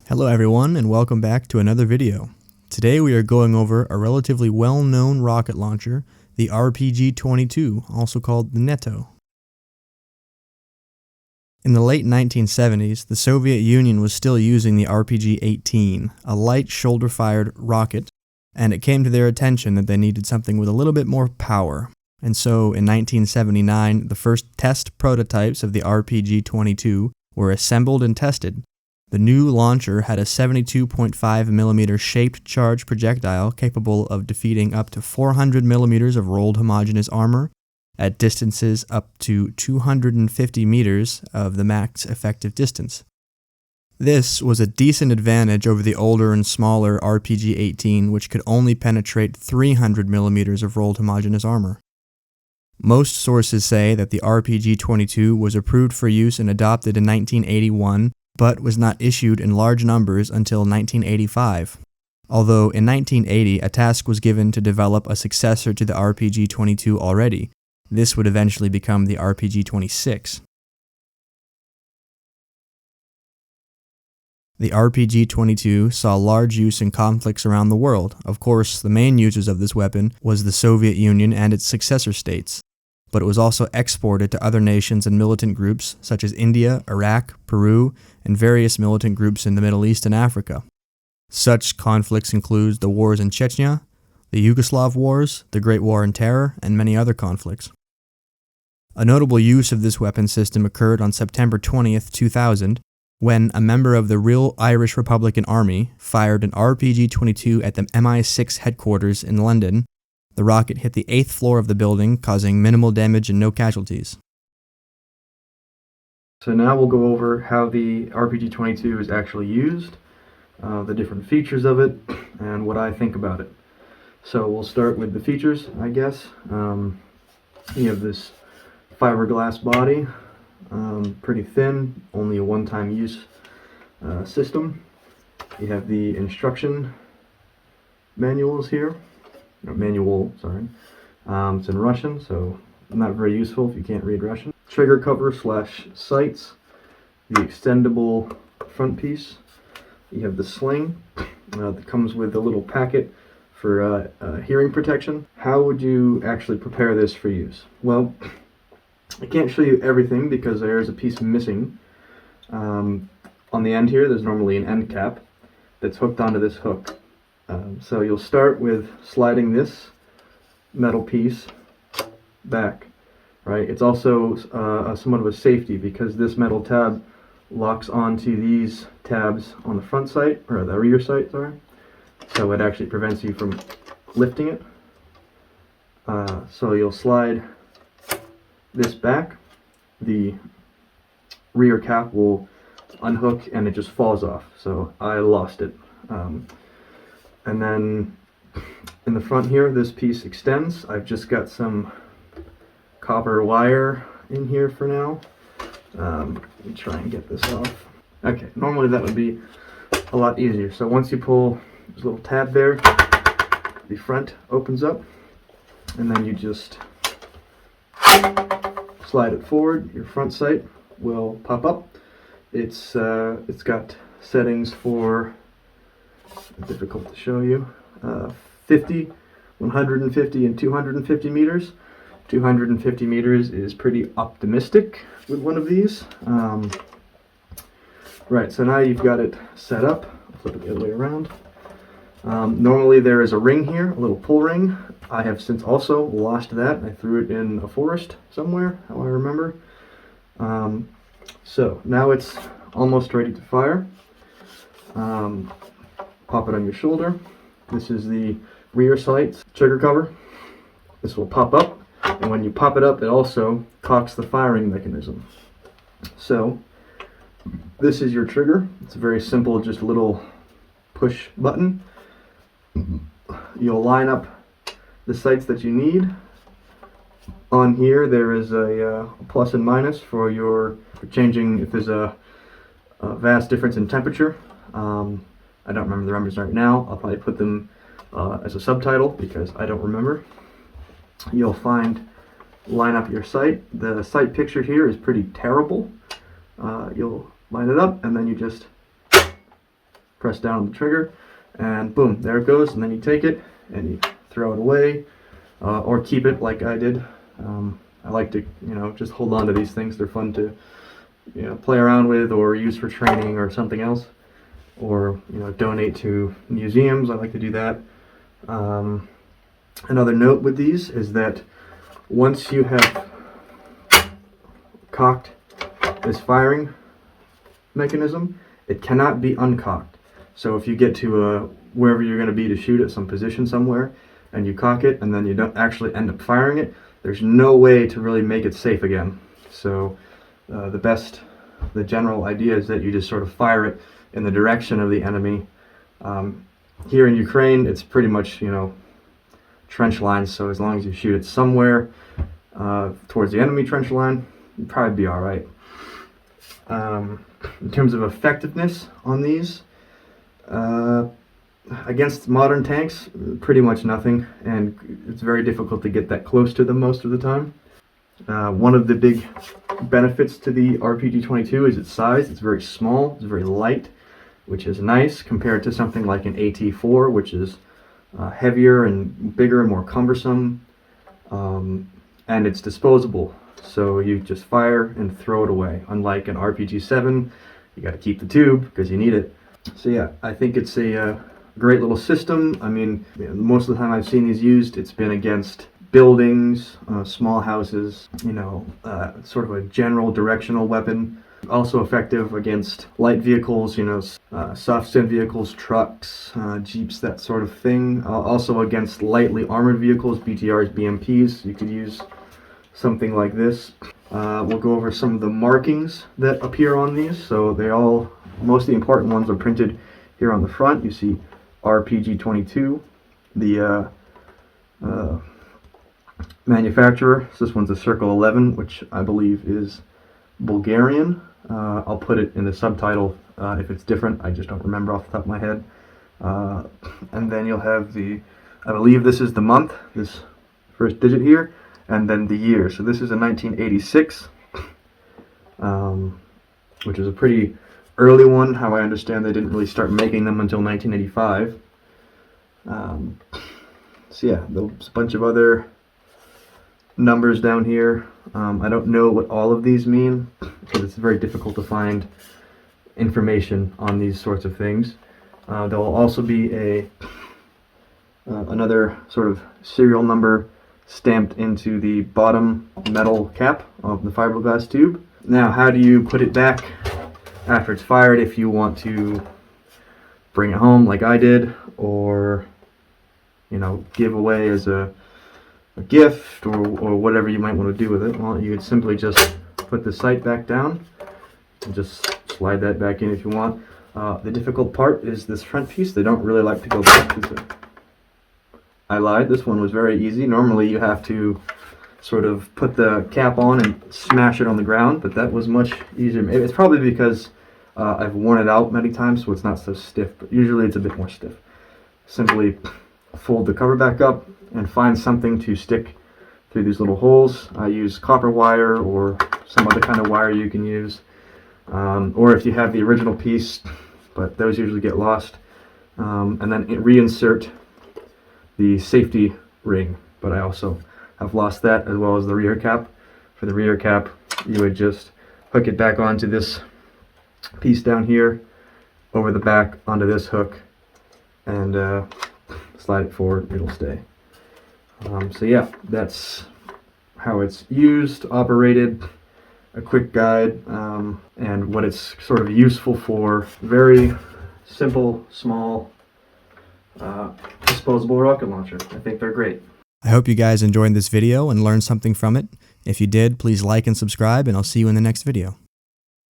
Hello everyone and welcome back to another video. Today we are going over a relatively well-known rocket launcher, the RPG-22, also called the Netto. In the late 1970s, the Soviet Union was still using the RPG-18, a light shoulder-fired rocket, and it came to their attention that they needed something with a little bit more power. And so in 1979, the first test prototypes of the RPG-22 were assembled and tested. The new launcher had a 72.5mm shaped charge projectile capable of defeating up to 400mm of rolled homogeneous armor at distances up to 250 meters of the max effective distance. This was a decent advantage over the older and smaller RPG-18, which could only penetrate 300mm of rolled homogeneous armor. Most sources say that the RPG-22 was approved for use and adopted in 1981, but was not issued in large numbers until 1985. Although in 1980 a task was given to develop a successor to the RPG-22 already. This would eventually become the RPG-26. The RPG-22 saw large use in conflicts around the world. Of course, the main users of this weapon was the Soviet Union and its successor states, but it was also exported to other nations and militant groups such as India, Iraq, Peru, and various militant groups in the Middle East and Africa. Such conflicts include the wars in Chechnya, the Yugoslav Wars, the Great War in Terror, and many other conflicts. A notable use of this weapon system occurred on September 20th, 2000, when a member of the Real Irish Republican Army fired an RPG-22 at the MI6 headquarters in London. The rocket hit the 8th floor of the building, causing minimal damage and no casualties. So now we'll go over how the RPG-22 is actually used, the different features of it, and what I think about it. So we'll start with the features, I guess. You have this fiberglass body, pretty thin, only a one-time use system. You have the instruction manuals here. Manual, sorry. It's in Russian, so not very useful if you can't read Russian. Trigger cover / sights, the extendable front piece. You have the sling that comes with a little packet for hearing protection. How would you actually prepare this for use? Well, I can't show you everything because there's a piece missing. On the end here, there's normally an end cap that's hooked onto this hook. So you'll start with sliding this metal piece back, right? It's also somewhat of a safety because this metal tab locks onto these tabs on the front sight, or the rear sight, sorry. So it actually prevents you from lifting it. So you'll slide this back. The rear cap will unhook and it just falls off. So I lost it. And then in the front here, this piece extends. I've just got some copper wire in here for now. Let me try and get this off. Okay, normally that would be a lot easier. So once you pull this little tab there, the front opens up, and then you just slide it forward. Your front sight will pop up. It's got settings for, difficult to show you, 50, 150, and 250 meters. 250 meters is pretty optimistic with one of these. Right, so now you've got it set up. I'll flip it the other way around. Normally there is a ring here, a little pull ring. I have since also lost that. I threw it in a forest somewhere, how I remember. So now it's almost ready to fire. Pop it on your shoulder. This is the rear sights trigger cover. This will pop up, and when you pop it up, it also cocks the firing mechanism. So this is your trigger. It's very simple, just a little push button. You'll line up the sights that you need. On here there is a plus and minus for changing if there's a vast difference in temperature. I don't remember the numbers right now. I'll probably put them as a subtitle because I don't remember. You'll line up your sight. The sight picture here is pretty terrible. You'll line it up and then you just press down on the trigger, and boom, there it goes. And then you take it and you throw it away, or keep it like I did. I like to, just hold on to these things. They're fun to, play around with or use for training or something else, or donate to museums. I like to do that. Another note with these is that once you have cocked this firing mechanism, it cannot be uncocked. So if you get to wherever you're going to be to shoot at some position somewhere, and you cock it and then you don't actually end up firing it, there's no way to really make it safe again. So the general idea is that you just sort of fire it in the direction of the enemy. Here in Ukraine, it's pretty much, trench lines, so as long as you shoot it somewhere towards the enemy trench line, you'd probably be all right. In terms of effectiveness on these, against modern tanks, pretty much nothing, and it's very difficult to get that close to them most of the time. One of the big benefits to the RPG-22 is its size. It's very small, it's very light, which is nice compared to something like an AT-4, which is heavier and bigger and more cumbersome, and it's disposable, so you just fire and throw it away. Unlike an RPG-7, you got to keep the tube because you need it. So yeah, I think it's a great little system. I mean, most of the time I've seen these used, it's been against buildings, small houses, sort of a general directional weapon. Also effective against light vehicles, soft stand vehicles, trucks, jeeps, that sort of thing. Also against lightly armored vehicles, BTRs, BMPs, you could use something like this. We'll go over some of the markings that appear on these. So most of the important ones are printed here on the front. You see RPG-22, the manufacturer. So this one's a Circle 11, which I believe is Bulgarian. I'll put it in the subtitle if it's different. I just don't remember off the top of my head. And then you'll have I believe this is the month, this first digit here, and then the year. So this is a 1986, which is a pretty early one. How I understand, they didn't really start making them until 1985. So yeah, there's a bunch of other numbers down here. I don't know what all of these mean because it's very difficult to find information on these sorts of things. There will also be another sort of serial number stamped into the bottom metal cap of the fiberglass tube. Now, how do you put it back after it's fired if you want to bring it home like I did, or give away as a gift, or whatever you might want to do with it? Well, you would simply just put the sight back down and just slide that back in if you want. The difficult part is this front piece. They don't really like to go back. I lied, this one was very easy. Normally you have to sort of put the cap on and smash it on the ground, but that was much easier. It's probably because I've worn it out many times, so it's not so stiff, but usually it's a bit more stiff. Simply fold the cover back up and find something to stick through these little holes. I use copper wire or some other kind of wire you can use, or if you have the original piece, but those usually get lost, and then reinsert the safety ring, but I also have lost that, as well as the rear cap. For the rear cap, you would just hook it back onto this piece down here, over the back onto this hook, and slide it forward, it'll stay. So yeah, that's how it's used, operated, a quick guide, and what it's sort of useful for. Very simple, small, disposable rocket launcher. I think they're great. I hope you guys enjoyed this video and learned something from it. If you did, please like and subscribe, and I'll see you in the next video.